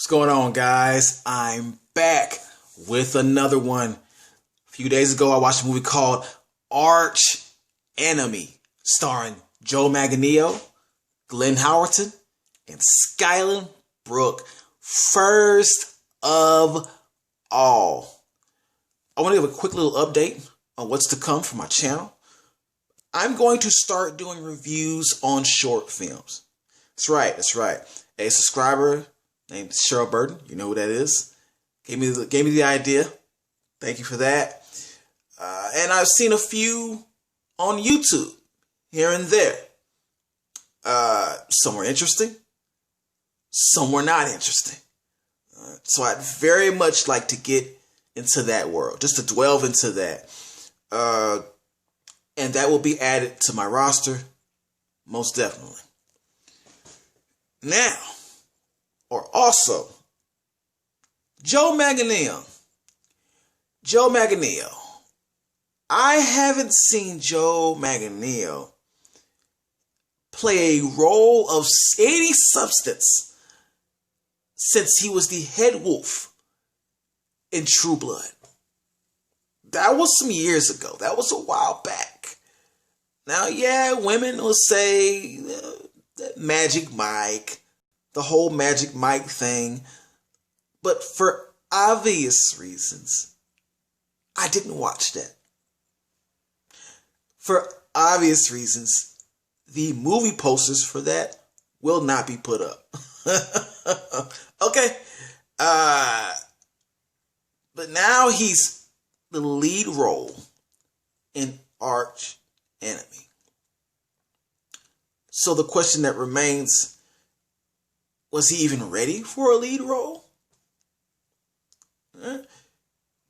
What's going on, guys? I'm back with another one. A few days ago, I watched a movie called Archenemy, starring Joe Manganiello, Glenn Howerton, and Skyland Brooke. First of all, I want to give a quick little update on what's to come for my channel. I'm going to start doing reviews on short films. That's right. A subscriber named Cheryl Burton, you know who that is, gave me the idea. Thank you for that. And I've seen a few on YouTube here and there. Some were interesting, some were not interesting. So I'd very much like to get into that world, just to delve into that. And that will be added to my roster, most definitely. Now, or also, Joe Manganiello. I haven't seen Joe Manganiello play a role of any substance since he was the head wolf in True Blood. That was some years ago. That was a while back. Now, yeah, women will say Magic Mike, the whole Magic Mike thing. But for obvious reasons, I didn't watch that. For obvious reasons, the movie posters for that will not be put up. Okay. But now he's the lead role in Archenemy. So the question that remains, was he even ready for a lead role?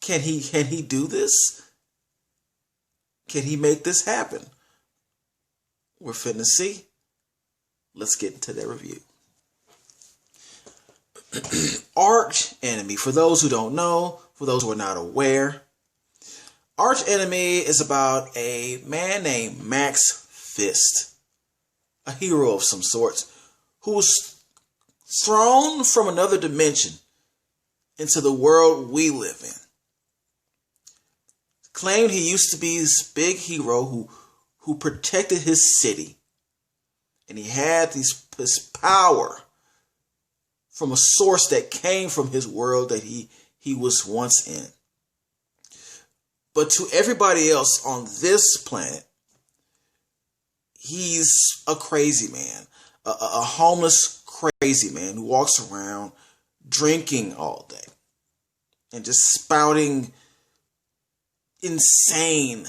Can he do this? Can he make this happen? We're finna see. Let's get into that review. Archenemy, for those who don't know, for those who are not aware, Archenemy is about a man named Max Fist, a hero of some sort, who was thrown from another dimension into the world we live in. Claimed he used to be this big hero who protected his city, and he had his power from a source that came from his world that he was once in. But to everybody else on this planet, he's a crazy man, a homeless crazy man who walks around drinking all day and just spouting insane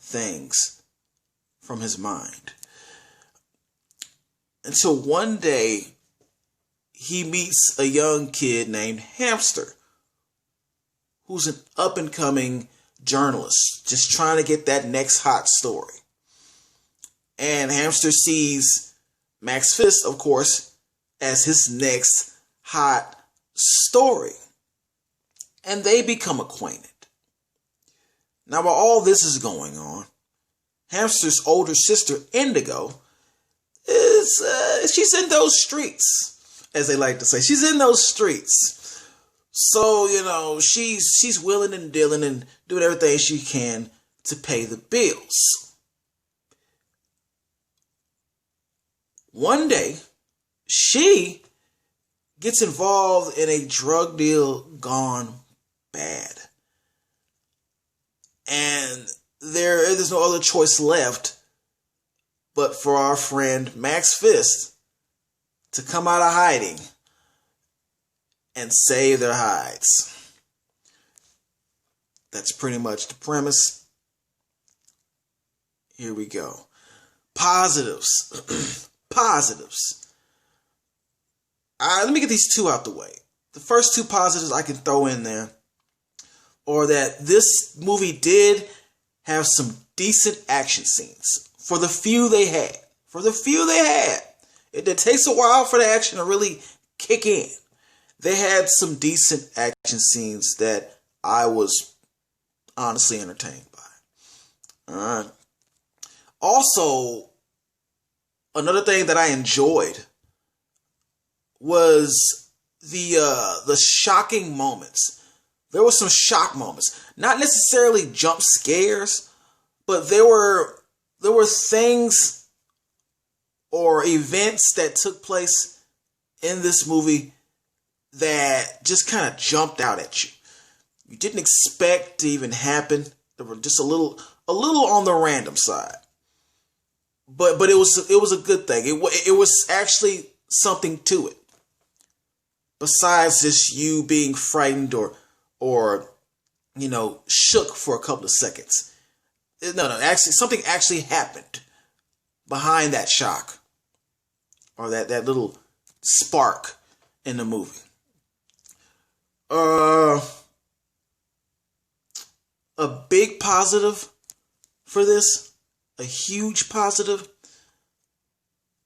things from his mind. Until one day, he meets a young kid named Hamster, who's an up-and-coming journalist, just trying to get that next hot story. And Hamster sees Max Fist, of course, as his next hot story. And they become acquainted. Now, while all this is going on, Hamster's older sister, Indigo, she's in those streets, as they like to say. She's in those streets. So, she's willing and dealing and doing everything she can to pay the bills. One day, she gets involved in a drug deal gone bad. And there's no other choice left but for our friend Max Fist to come out of hiding and save their hides. That's pretty much the premise. Here we go. Positives. Let me get these two out the way. The first two positives I can throw in there are that this movie did have some decent action scenes. For the few they had. It takes a while for the action to really kick in. They had some decent action scenes that I was honestly entertained by. Also, another thing that I enjoyed was the shocking moments. There were some shock moments, not necessarily jump scares, but there were things or events that took place in this movie that just kind of jumped out at you. You didn't expect to even happen. They were just a little on the random side. But it was a good thing. It was actually something to it. Besides just you being frightened or shook for a couple of seconds. No, actually something actually happened behind that shock or that little spark in the movie. A big positive for this, a huge positive.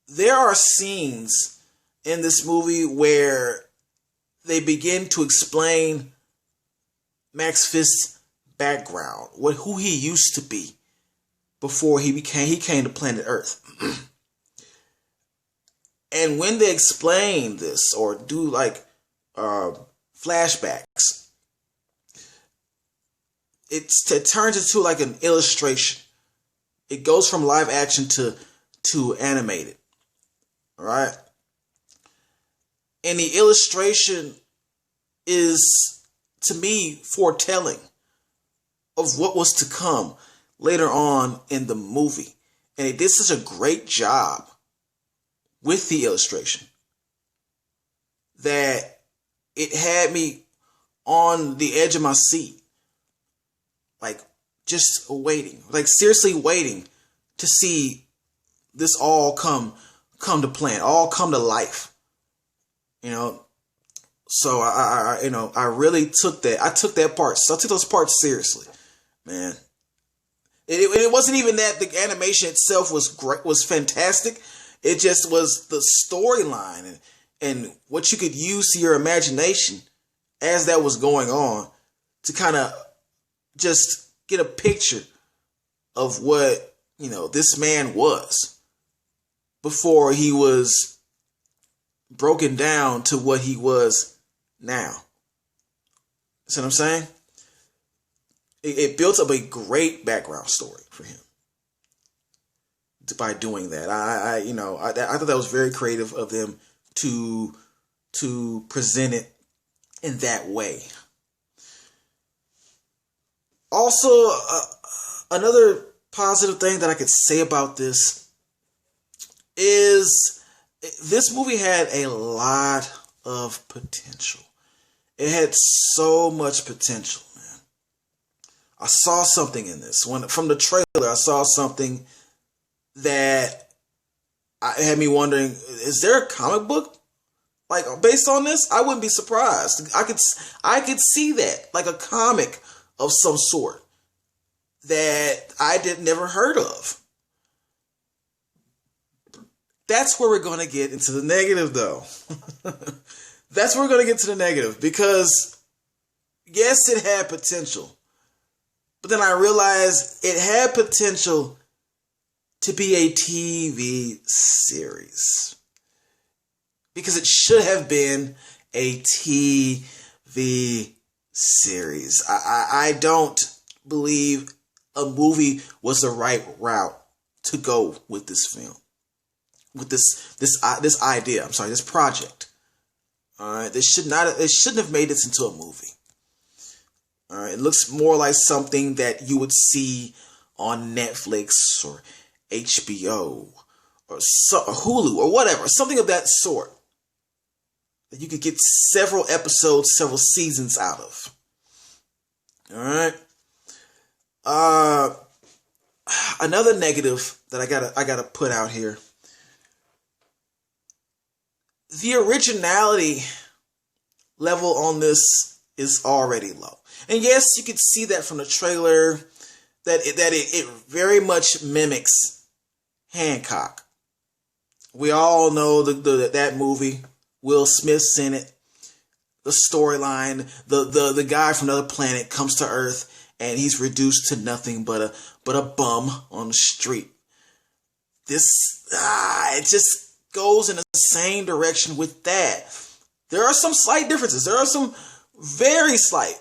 There are scenes in this movie where they begin to explain Max Fist's background, who he used to be before he came to planet Earth. And when they explain this or do like flashbacks, it turns into like an illustration. It goes from live action to animated. All right? And the illustration is, to me, foretelling of what was to come later on in the movie. And it did such a great job with the illustration that it had me on the edge of my seat. Like, just waiting. Like, seriously waiting to see this all come to plan, all come to life. So I really took that. I took that part. So I took those parts seriously, man. It wasn't even that the animation itself was great, was fantastic. It just was the storyline and what you could use to your imagination as that was going on to kind of just get a picture of what, this man was before he was broken down to what he was now. See what I'm saying? It built up a great background story for him by doing that. I thought that was very creative of them to present it in that way. Also, another positive thing that I could say about this is this movie had a lot of potential. It had so much potential, man. I saw something in this. From the trailer, I saw something that had me wondering, is there a comic book like based on this? I wouldn't be surprised. I could see that, like a comic of some sort that I never heard of. That's where we're going to get into the negative, though. That's where we're going to get to the negative, because yes, it had potential, but then I realized it had potential to be a TV series, because it should have been a TV series. I don't believe a movie was the right route to go with this film, with this idea. I'm sorry, this project. All right, they shouldn't have made this into a movie. All right, it looks more like something that you would see on Netflix or HBO or Hulu or whatever, something of that sort that you could get several episodes, several seasons out of. All right. Another negative that I gotta put out here. The originality level on this is already low. And yes, you could see that from the trailer that it very much mimics Hancock. We all know that movie. Will Smith's in it. The storyline, the guy from another planet comes to Earth and he's reduced to nothing but a bum on the street. This it just goes in the same direction with that. There are some slight differences. There are some very slight,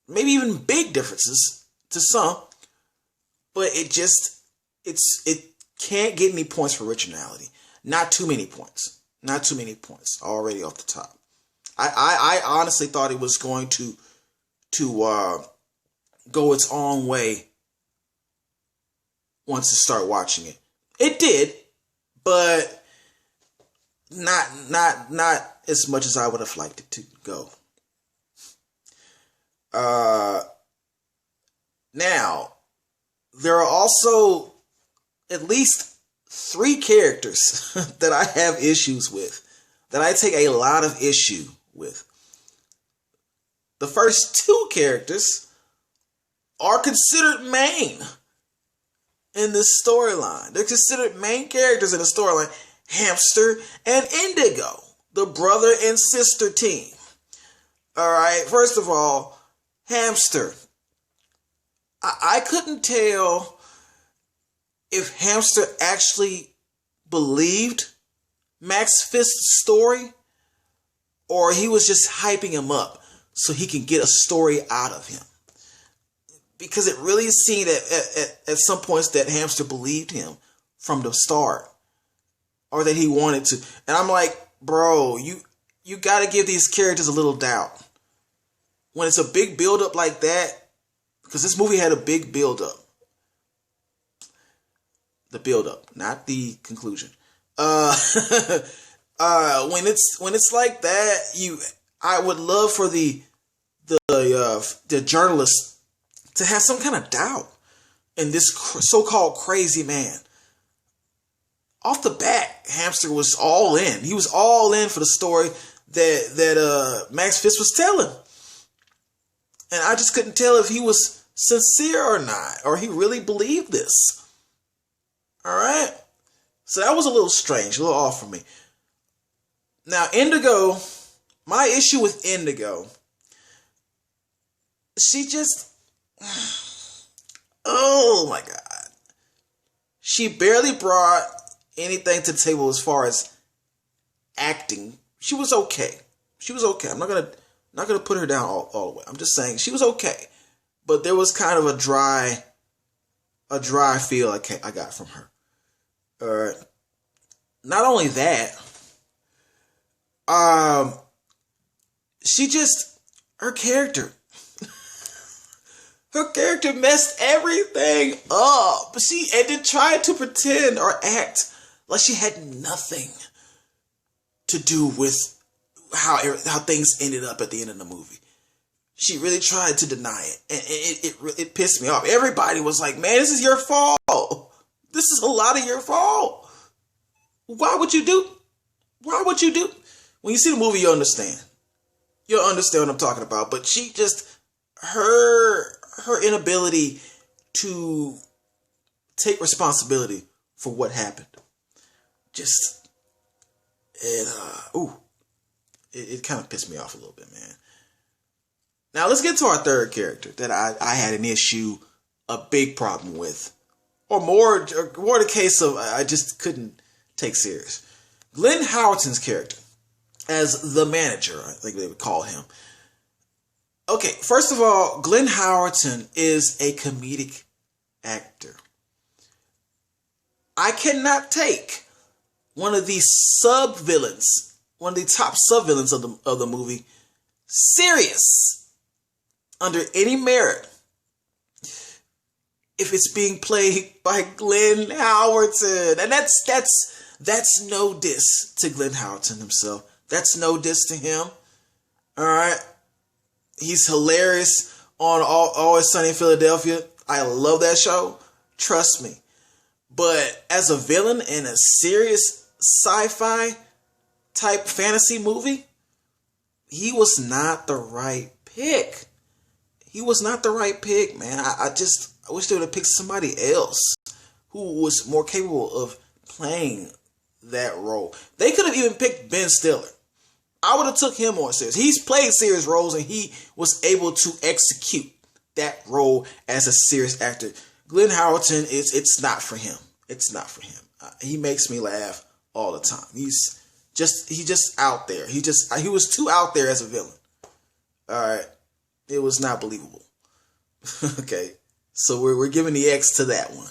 maybe even big differences to some, but it can't get any points for originality. Not too many points. Not too many points already off the top. I honestly thought it was going to go its own way once you start watching it. It did, but not as much as I would have liked it to go. Now, there are also at least 3 characters that I have issues with, that I take a lot of issue with. The first 2 characters are considered main in this storyline. They're considered main characters in the storyline. Hamster and Indigo, the brother and sister team. All right, first of all, Hamster. I couldn't tell if Hamster actually believed Max Fist's story, or he was just hyping him up so he can get a story out of him. Because it really seemed at some points that Hamster believed him from the start, or that he wanted to. And I'm like, bro, you got to give these characters a little doubt. When it's a big build-up like that, because this movie had a big build-up. The build-up, not the conclusion. When it's like that, I would love for the journalist to have some kind of doubt in this so-called crazy man. Off the bat, Hamster was all in. He was all in for the story that Max Fist was telling. And I just couldn't tell if he was sincere or not, or he really believed this. All right? So that was a little strange, a little off for me. Now, Indigo, my issue with Indigo, she just, oh my God. She barely brought anything to the table as far as acting. She was okay. I'm not gonna put her down all the way. I'm just saying she was okay. But there was kind of a dry feel I got from her. Not only that, her character messed everything up. And then tried to pretend or act like she had nothing to do with how things ended up at the end of the movie. She really tried to deny it, and it pissed me off. Everybody was like, man, this is your fault. This is a lot of your fault. Why would you do? When you see the movie, you'll understand. You'll understand what I'm talking about. But she just, her inability to take responsibility for what happened, just, it kind of pissed me off a little bit, man. Now let's get to our third character that I had an issue, a big problem with, or more the case of I just couldn't take serious. Glenn Howerton's character as the manager, I think they would call him. Okay, first of all, Glenn Howerton is a comedic actor. I cannot take one of the sub-villains, one of the top sub-villains of the movie, serious under any merit if it's being played by Glenn Howerton. And that's no diss to Glenn Howerton himself. That's no diss to him. All right. He's hilarious on Always Sunny in Philadelphia. I love that show. Trust me. But as a villain in a serious sci-fi type fantasy movie, he was not the right pick. He was not the right pick, man. I wish they would have picked somebody else who was more capable of playing that role. They could have even picked Ben Stiller. I would have took him more serious. He's played serious roles and he was able to execute that role as a serious actor. Glenn Howerton, it's not for him. It's not for him. He makes me laugh all the time. He just out there. He was too out there as a villain. All right, it was not believable. Okay, so we're giving the X to that one.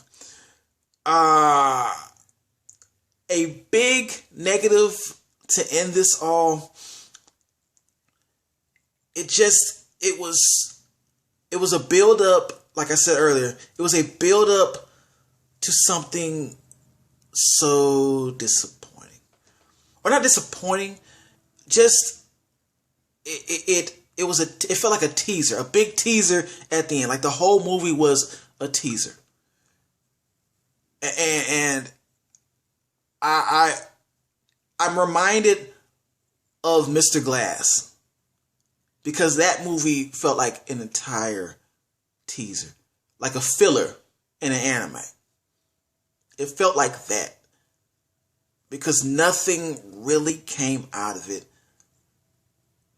A big negative to end this all. It was a build up, like I said earlier. It was a build up to something so disappointing, or not disappointing. Just it felt like a teaser, a big teaser at the end. Like the whole movie was a teaser, and I'm reminded of Mr. Glass, because that movie felt like an entire teaser, like a filler in an anime. It felt like that, because nothing really came out of it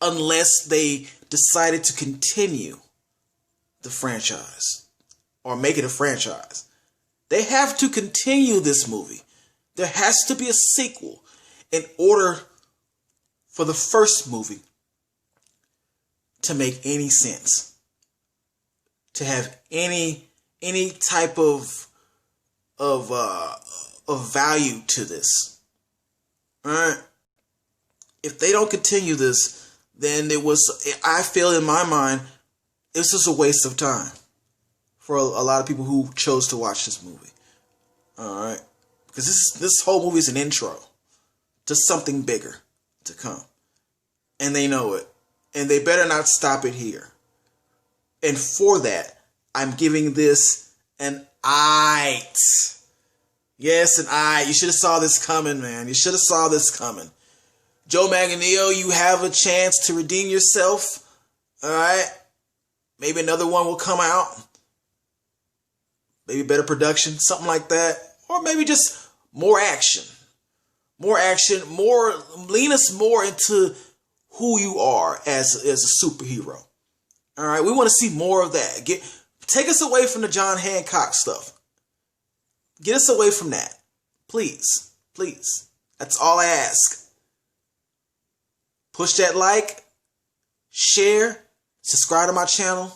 unless they decided to continue the franchise or make it a franchise. They have to continue this movie. There has to be a sequel in order for the first movie to make any sense, to have any type of value to this. All right. If they don't continue this, then I feel in my mind, it's just a waste of time for a lot of people who chose to watch this movie. All right. Because this whole movie is an intro to something bigger to come. And they know it. And they better not stop it here. And for that, I'm giving this an I. Yes, an I. You should have saw this coming, man. You should have saw this coming. Joe Manganiello, you have a chance to redeem yourself. All right. Maybe another one will come out. Maybe better production, something like that. Or maybe just more action. More action, lean us more into who you are as a superhero. All right, we want to see more of that. Take us away from the John Hancock stuff. Get us away from that. Please. That's all I ask. Push that like, share, subscribe to my channel.